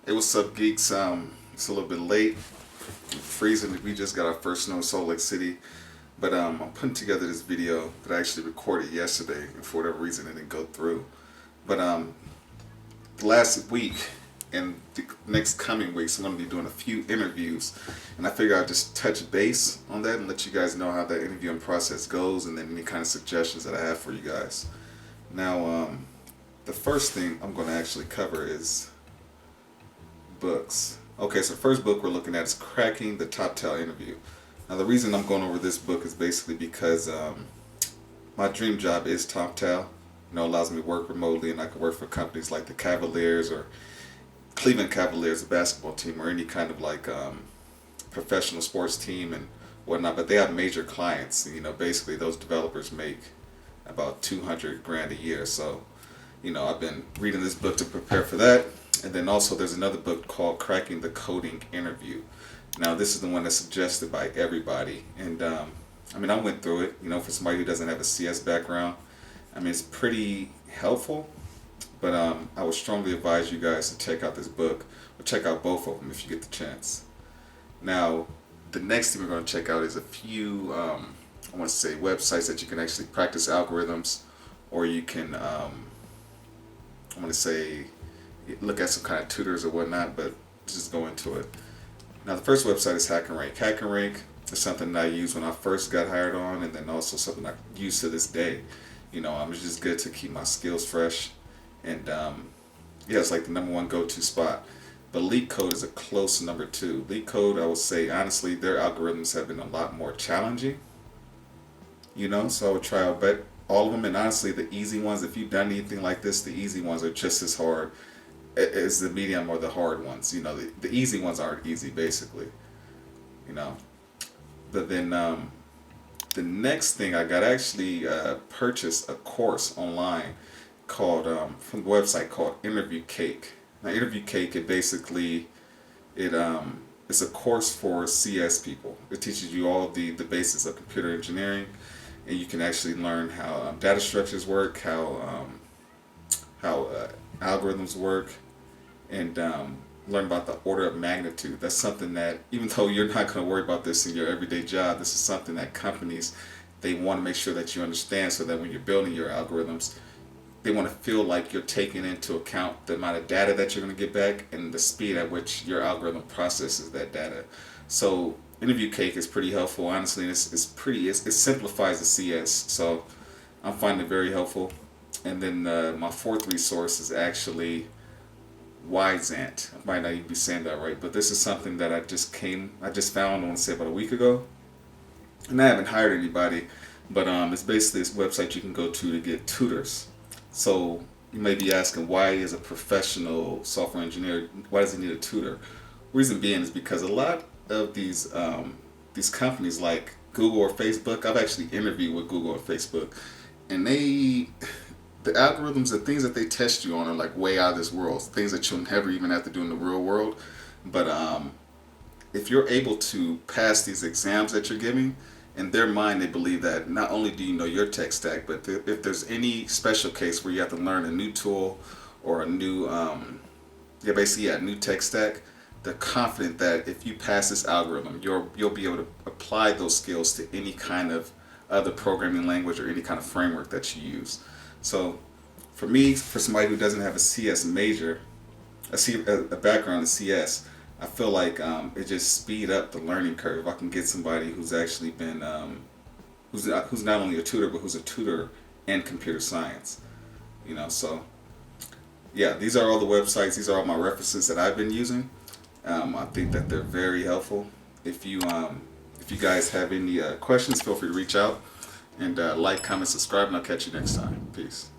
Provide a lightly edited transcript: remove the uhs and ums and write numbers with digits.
Hey, what's up, geeks? It's a little bit late. Freezing. We just got our first snow in Salt Lake City, but I'm putting together this video that I actually recorded yesterday, and for whatever reason, it didn't go through. But last week and the next coming weeks, I'm going to be doing a few interviews, and I figure I'll just touch base on that and let you guys know how that interviewing process goes, and then any kind of suggestions that I have for you guys. Now, the first thing I'm going to actually cover is books. Okay, so the first book we're looking at is Cracking the Top Tale Interview. Now, the reason I'm going over this book is basically because my dream job is top tale. You know, it allows me to work remotely, and I can work for companies like the Cavaliers or Cleveland Cavaliers, a basketball team, or any kind of like professional sports team and whatnot. But they have major clients. You know, basically those developers make about 200 grand a year. So, you know, I've been reading this book to prepare for that. And then also there's another book called Cracking the Coding Interview. Now this is the one that's suggested by everybody. And I mean, I went through it, you know, for somebody who doesn't have a CS background. I mean, it's pretty helpful, but I would strongly advise you guys to check out this book, or check out both of them if you get the chance. Now, the next thing we're going to check out is a few, I want to say, websites that you can actually practice algorithms, or you can, I want to say, look at some kind of tutors or whatnot, but just go into it. Now, the first website is Hack and Rank. Hack and Rank is something that I used when I first got hired on, and then also something I use to this day. You know, it's just good to keep my skills fresh, and yeah, it's like the number one go-to spot. But LeetCode is a close number two. LeetCode, I would say, honestly, their algorithms have been a lot more challenging. You know, so I would try out bet all of them, and honestly, the easy ones, if you've done anything like this, the easy ones are just as hard as the medium or the hard ones. You know, the easy ones aren't easy, basically. You know, but then the next thing I got, I actually purchased a course online called from the website called Interview Cake. Now, Interview Cake, it basically it's a course for CS people. It teaches you all the basics of computer engineering, and you can actually learn how data structures work, how algorithms work, and learn about the order of magnitude. That's something that, even though you're not going to worry about this in your everyday job, this is something that companies, they want to make sure that you understand, so that when you're building your algorithms, they want to feel like you're taking into account the amount of data that you're going to get back and the speed at which your algorithm processes that data. So Interview Cake is pretty helpful. Honestly, it simplifies the CS, so I'm finding it very helpful. And then my fourth resource is actually Wyzant. I might not even be saying that right, but this is something that I just found, I want to say about a week ago. And I haven't hired anybody, but it's basically this website you can go to get tutors. So you may be asking, why is a professional software engineer, why does he need a tutor? Reason being is because a lot of these companies like Google or Facebook, I've actually interviewed with Google or Facebook, and the algorithms, the things that they test you on are like way out of this world. Things that you'll never even have to do in the real world. But if you're able to pass these exams that you're giving, in their mind they believe that not only do you know your tech stack, but if there's any special case where you have to learn a new tool or a new, new tech stack, they're confident that if you pass this algorithm, you'll be able to apply those skills to any kind of other programming language or any kind of framework that you use. So for me, for somebody who doesn't have a CS major, a background in CS, I feel like it just speed up the learning curve. I can get somebody who's actually been, who's not only a tutor, but who's a tutor in computer science. You know, so yeah, these are all the websites. These are all my references that I've been using. I think that they're very helpful. If you guys have any questions, feel free to reach out. And like, comment, subscribe, and I'll catch you next time. Peace.